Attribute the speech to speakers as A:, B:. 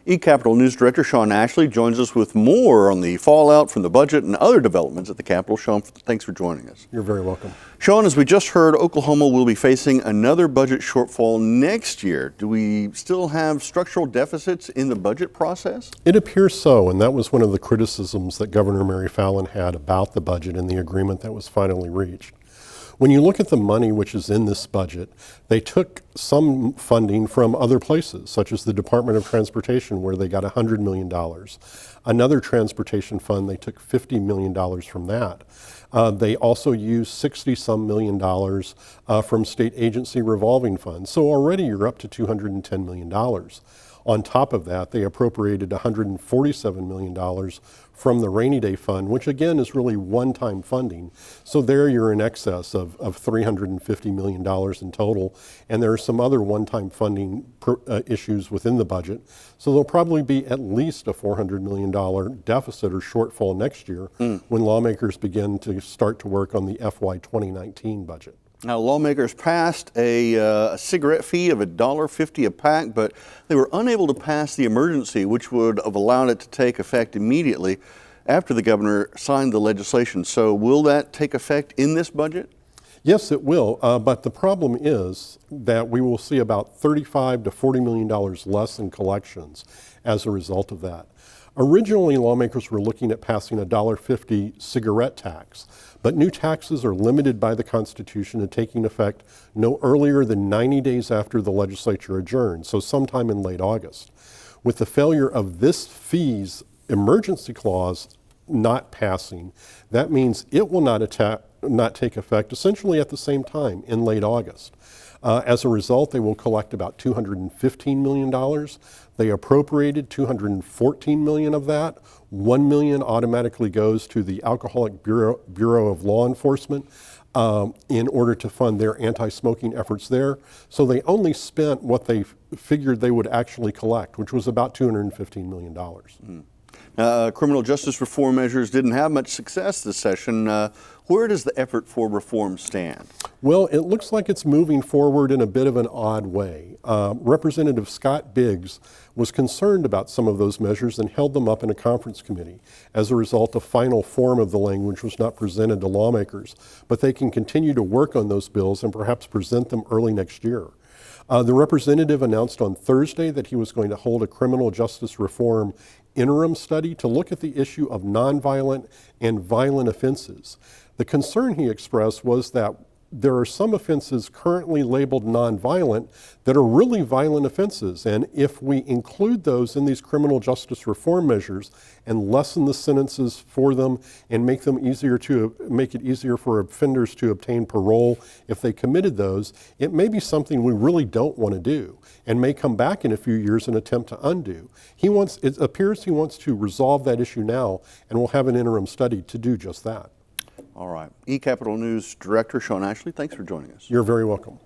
A: eCapitol News Director Sean Ashley joins us with more on the fallout from the budget and other developments at the Capitol. Sean, thanks for joining us.
B: You're very welcome.
A: Sean, as we just heard, Oklahoma will be facing another budget shortfall next year. Do we still have structural deficits in the budget process?
B: It appears so, and that was one of the criticisms that Governor Mary Fallin had about the budget and the agreement that was finally reached. When you look at the money which is in this budget, they took some funding from other places, such as the Department of Transportation, where they got $100 million. Another transportation fund, they took $50 million from that. They also used $60-some million from state agency revolving funds. So already you're up to $210 million. On top of that, they appropriated $147 million from the Rainy Day Fund, which again is really one-time funding. So there you're in excess of $350 million in total. And there are some other one-time funding issues within the budget. So there'll probably be at least a $400 million deficit or shortfall next year when lawmakers begin to start to work on the FY 2019 budget.
A: Now, lawmakers passed a cigarette fee of $1.50 a pack, but they were unable to pass the emergency, which would have allowed it to take effect immediately after the governor signed the legislation. So will that take effect in this budget?
B: Yes, it will, but the problem is that we will see about $35 to $40 million less in collections as a result of that. Originally, lawmakers were looking at passing a $1.50 cigarette tax, but new taxes are limited by the Constitution and taking effect no earlier than 90 days after the legislature adjourns, so sometime in late August. With the failure of this fee's emergency clause not passing, that means it will not take effect essentially at the same time in late August. As a result, they will collect about $215 million. They appropriated $214 million of that. $1 million automatically goes to the Alcoholic Bureau of Law Enforcement in order to fund their anti-smoking efforts there. So they only spent what they figured they would actually collect, which was about $215 million.
A: Criminal justice reform measures didn't have much success this session. Where does the effort for reform stand?
B: Well, it looks like it's moving forward in a bit of an odd way. Representative Scott Biggs was concerned about some of those measures and held them up in a conference committee. As a result, the final form of the language was not presented to lawmakers, but they can continue to work on those bills and perhaps present them early next year. The representative announced on Thursday that he was going to hold a criminal justice reform interim study to look at the issue of nonviolent and violent offenses. The concern he expressed was that there are some offenses currently labeled nonviolent that are really violent offenses, and if we include those in these criminal justice reform measures and lessen the sentences for them and make it easier for offenders to obtain parole if they committed those, it may be something we really don't want to do and may come back in a few years and attempt to undo. It appears he wants to resolve that issue now, and we'll have an interim study to do just that.
A: All right. eCapitol News Director Sean Ashley, thanks for joining us.
B: You're very welcome.